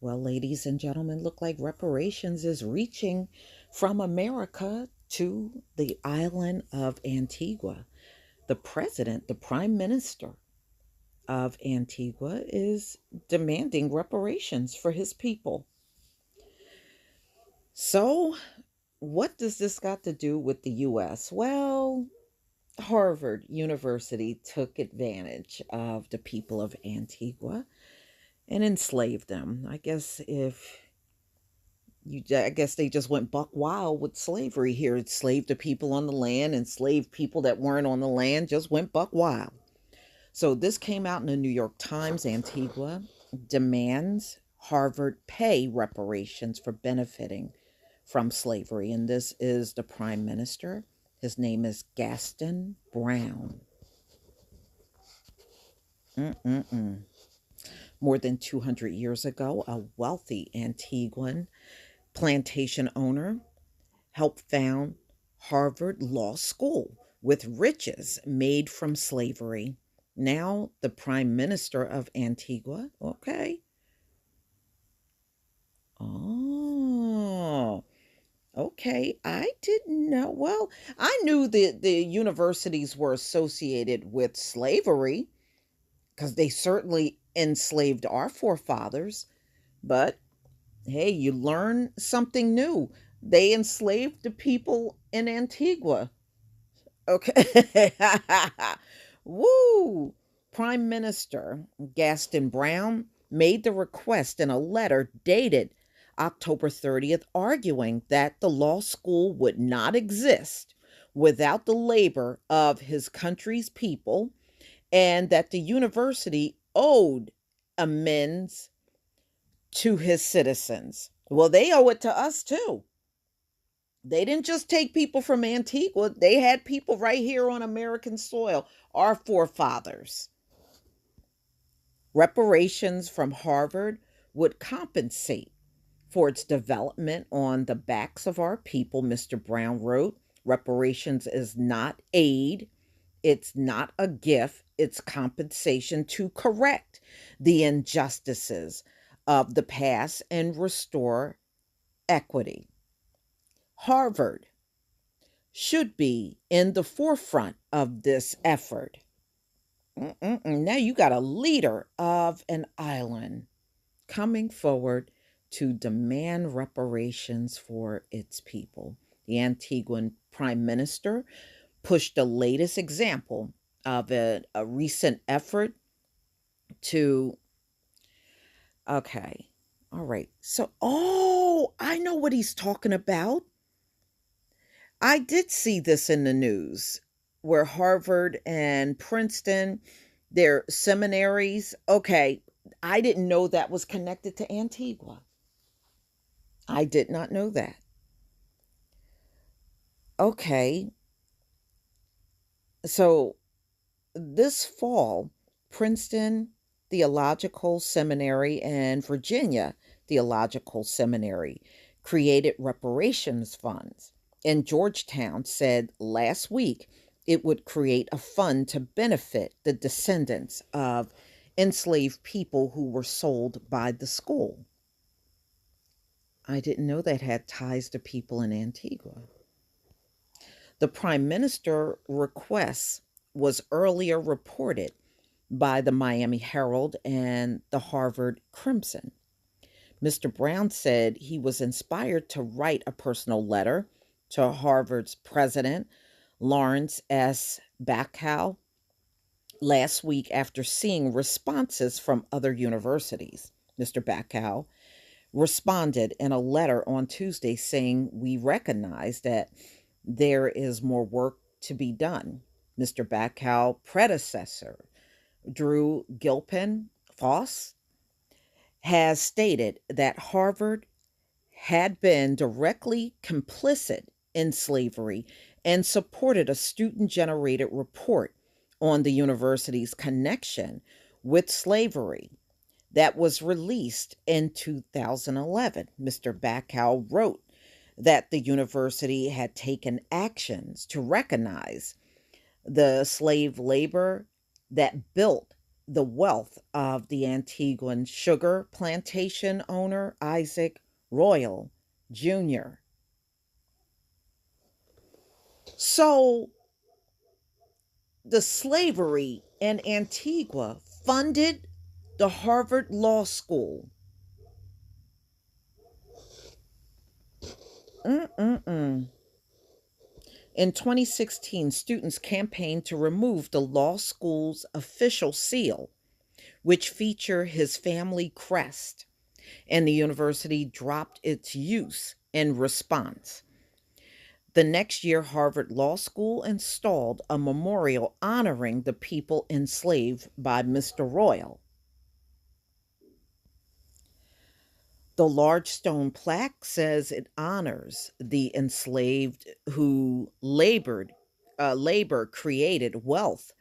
Well, ladies and gentlemen, look like reparations is reaching from America to the island of Antigua. The president, the prime minister of Antigua, is demanding reparations for his people. So, what does this got to do with the US? Well, Harvard University took advantage of the people of Antigua and enslaved them. I guess they just went buck wild with slavery here. It enslaved the people on the land, enslaved people that weren't on the land, just went buck wild. So this came out in the New York Times. Antigua demands Harvard pay reparations for benefiting from slavery. And this is the prime minister. His name is Gaston Brown. Mm-mm-mm. More than 200 years ago, a wealthy Antiguan plantation owner helped found Harvard Law School with riches made from slavery. Now, the prime minister of Antigua, okay. Oh, okay. I didn't know. Well, I knew that the universities were associated with slavery because they certainly enslaved our forefathers. But hey, you learn something new. They enslaved the people in Antigua. Okay. Woo! Prime Minister Gaston Brown made the request in a letter dated October 30th, arguing that the law school would not exist without the labor of his country's people and that the university owed amends to his citizens. Well, they owe it to us too. They didn't just take people from Antigua, they had people right here on American soil, our forefathers. Reparations from Harvard would compensate for its development on the backs of our people, Mr. Brown wrote. Reparations is not aid, it's not a gift, it's compensation to correct the injustices of the past and restore equity. Harvard should be in the forefront of this effort. Now you got a leader of an island coming forward to demand reparations for its people. The Antiguan prime minister pushed the latest example of a recent effort to, okay, all right. So, oh, I know what he's talking about. I did see this in the news where Harvard and Princeton, their seminaries, okay, I didn't know that was connected to Antigua. I did not know that. Okay, so this fall, Princeton Theological Seminary and Virginia Theological Seminary created reparations funds. And Georgetown said last week it would create a fund to benefit the descendants of enslaved people who were sold by the school. I didn't know that had ties to people in Antigua. The prime minister request was earlier reported by the Miami Herald and the Harvard Crimson. Mr. Brown said he was inspired to write a personal letter to Harvard's president, Lawrence S. Bacow, last week after seeing responses from other universities. Mr. Bacow responded in a letter on Tuesday saying, "We recognize that there is more work to be done." Mr. Bacow's predecessor, Drew Gilpin Foss, has stated that Harvard had been directly complicit in slavery and supported a student generated report on the university's connection with slavery that was released in 2011. Mr. Bacow wrote that the university had taken actions to recognize the slave labor that built the wealth of the Antiguan sugar plantation owner Isaac Royal Jr. So the slavery in Antigua funded the Harvard Law School. Mm-mm-mm. In 2016, students campaigned to remove the law school's official seal, which feature his family crest, and the university dropped its use in response. The next year, Harvard Law School installed a memorial honoring the people enslaved by Mr. Royal. The large stone plaque says it honors the enslaved who labor created wealth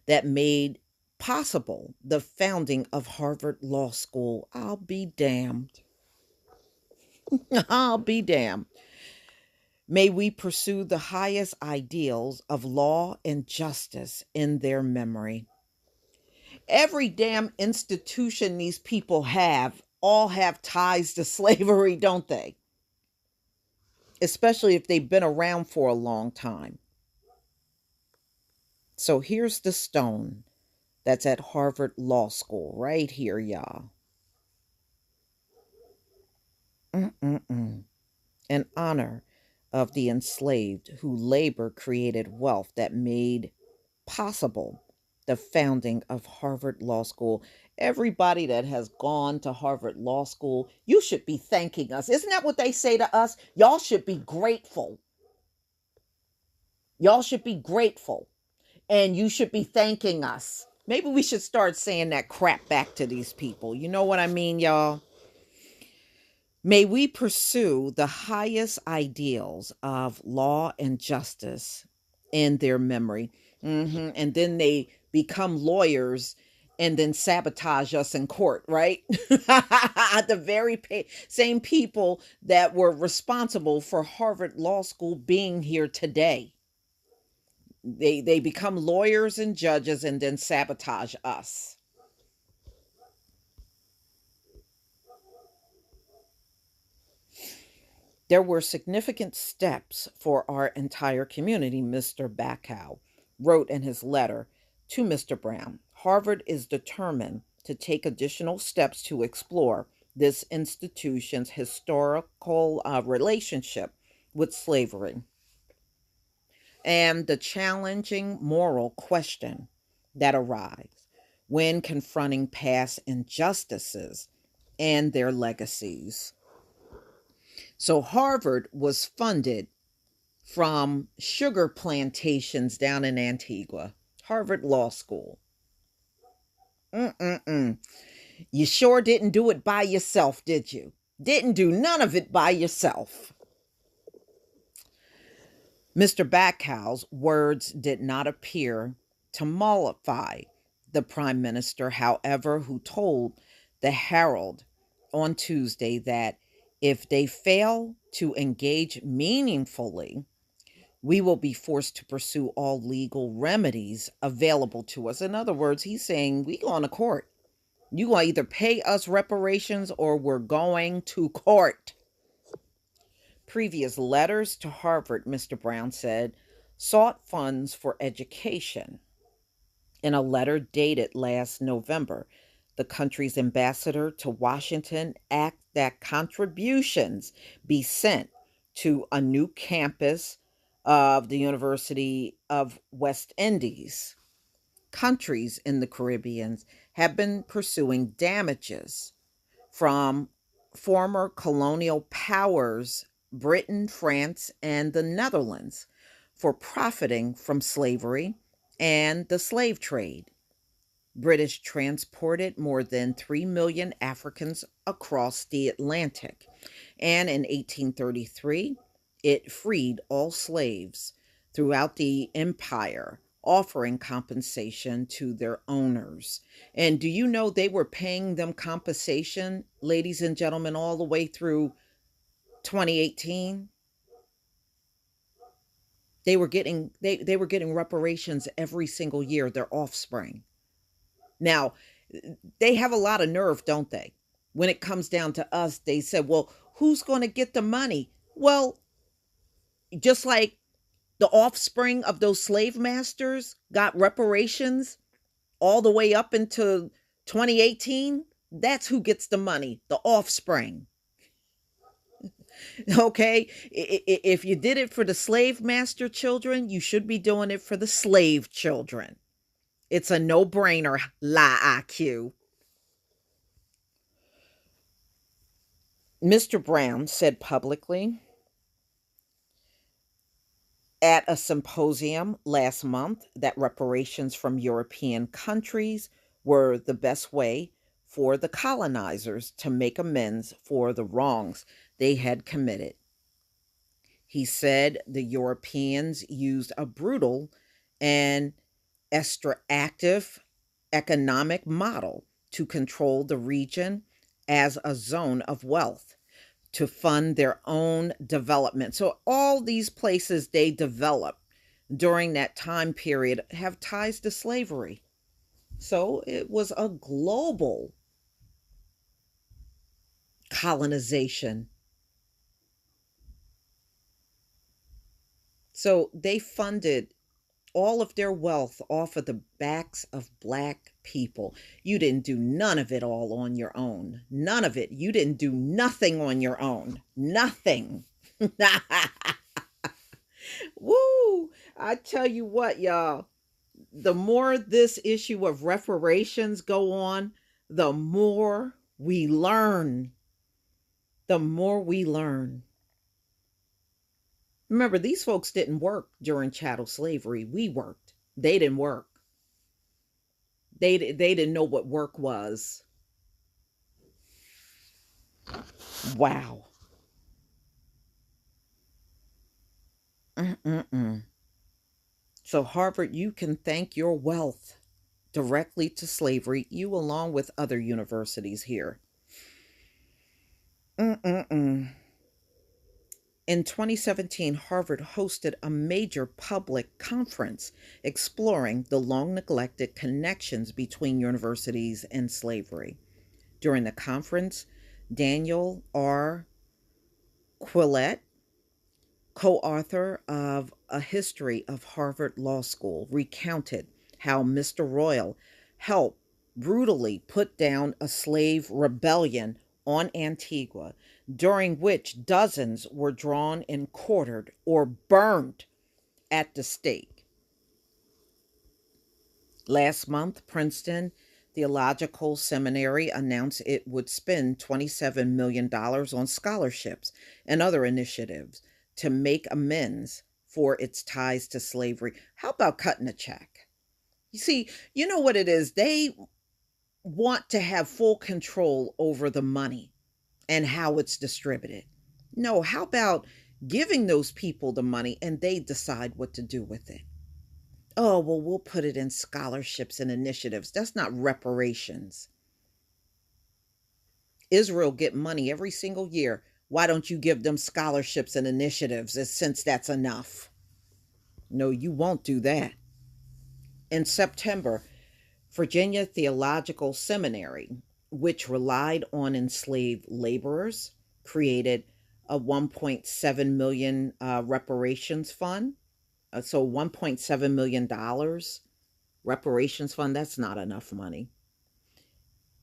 that made possible the founding of Harvard Law School. I'll be damned. I'll be damned. May we pursue the highest ideals of law and justice in their memory. Every damn institution these people have all have ties to slavery, don't they? Especially if they've been around for a long time. So here's the stone that's at Harvard Law School right here, y'all. Mm-mm-mm. In honor of the enslaved who labor created wealth that made possible the founding of Harvard Law School. Everybody that has gone to Harvard Law School, you should be thanking us. Isn't that what they say to us? Y'all should be grateful. Y'all should be grateful. And you should be thanking us. Maybe we should start saying that crap back to these people. You know what I mean, y'all? May we pursue the highest ideals of law and justice in their memory. And then they become lawyers and then sabotage us in court, right? The very same people that were responsible for Harvard Law School being here today. They become lawyers and judges and then sabotage us. There were significant steps for our entire community, Mr. Bacow wrote in his letter to Mr. Brown. Harvard is determined to take additional steps to explore this institution's historical relationship with slavery and the challenging moral question that arise when confronting past injustices and their legacies. So, Harvard was funded from sugar plantations down in Antigua, Harvard Law School. Mm-mm-mm. You sure didn't do it by yourself, did you? Didn't do none of it by yourself. Mr. Bacow's words did not appear to mollify the prime minister, however, who told the Herald on Tuesday that if they fail to engage meaningfully, we will be forced to pursue all legal remedies available to us. In other words, he's saying we going to court. You going to either pay us reparations or we're going to court. Previous letters to Harvard, Mr. Brown said, sought funds for education. In a letter dated last November, the country's ambassador to Washington asked that contributions be sent to a new campus of the University of West Indies. Countries in the Caribbean have been pursuing damages from former colonial powers, Britain, France, and the Netherlands, for profiting from slavery and the slave trade. British transported more than 3 million Africans across the Atlantic, and in 1833, it freed all slaves throughout the empire, offering compensation to their owners. And do you know they were paying them compensation, ladies and gentlemen, all the way through 2018? They were getting reparations every single year, their offspring. Now, they have a lot of nerve, don't they? When it comes down to us, they said, well, who's going to get the money? Well, just like the offspring of those slave masters got reparations all the way up into 2018, that's who gets the money, the offspring. Okay? If you did it for the slave master children, you should be doing it for the slave children. It's a no brainer, lie IQ. Mr. Brown said publicly at a symposium last month that reparations from European countries were the best way for the colonizers to make amends for the wrongs they had committed. He said the Europeans used a brutal and extractive economic model to control the region as a zone of wealth to fund their own development. So all these places they develop during that time period have ties to slavery. So it was a global colonization. So they funded all of their wealth off of the backs of black people. You didn't do none of it all on your own. None of it. You didn't do nothing on your own. Nothing. Woo! I tell you what, y'all, the more this issue of reparations go on, the more we learn. The more we learn. Remember, these folks didn't work during chattel slavery. We worked. They didn't work. They didn't know what work was. Wow. Mm-mm-mm. So, Harvard, you can thank your wealth directly to slavery, you along with other universities here. Mm-mm-mm. In 2017, Harvard hosted a major public conference exploring the long neglected connections between universities and slavery. During the conference, Daniel R. Quillette, co author of A History of Harvard Law School, recounted how Mr. Royal helped brutally put down a slave rebellion on Antigua, during which dozens were drawn and quartered or burned at the stake. Last month, Princeton Theological Seminary announced it would spend $27 million on scholarships and other initiatives to make amends for its ties to slavery. How about cutting a check? You see, you know what it is? They want to have full control over the money and how it's distributed. No, how about giving those people the money and they decide what to do with it? Oh, well, we'll put it in scholarships and initiatives. That's not reparations. Israel get money every single year. Why don't you give them scholarships and initiatives since that's enough? No, you won't do that. In September, Virginia Theological Seminary, which relied on enslaved laborers, created a 1.7 million reparations fund. So $1.7 million reparations fund, that's not enough money.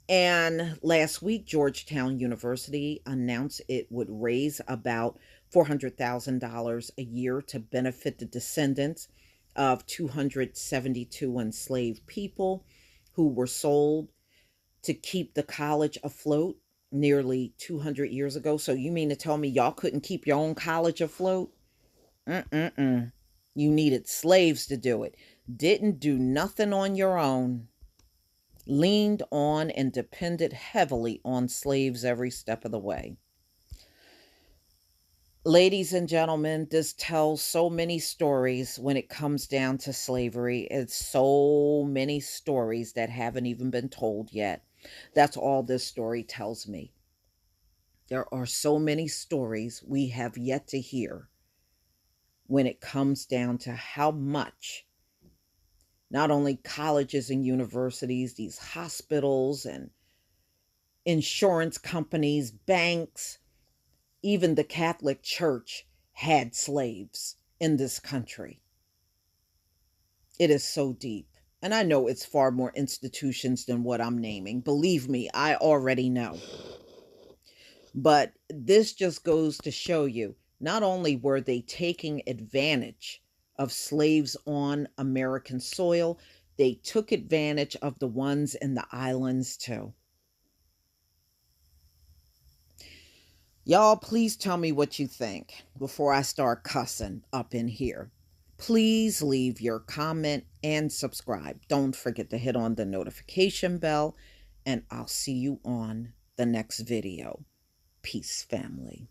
And last week, Georgetown University announced it would raise about $400,000 a year to benefit the descendants of 272 enslaved people who were sold to keep the college afloat nearly 200 years ago. So you mean to tell me y'all couldn't keep your own college afloat? Mm-mm-mm. You needed slaves to do it. Didn't do nothing on your own. Leaned on and depended heavily on slaves every step of the way. Ladies and gentlemen, this tells so many stories when it comes down to slavery. It's so many stories that haven't even been told yet. That's all this story tells me. There are so many stories we have yet to hear when it comes down to how much Not only colleges and universities, these hospitals and insurance companies, banks, even the Catholic Church had slaves in this country. It is so deep. And I know it's far more institutions than what I'm naming. Believe me, I already know. But this just goes to show you not only were they taking advantage of slaves on American soil, they took advantage of the ones in the islands too. Y'all, please tell me what you think before I start cussing up in here. Please leave your comment and subscribe. Don't forget to hit on the notification bell, and I'll see you on the next video. Peace, family.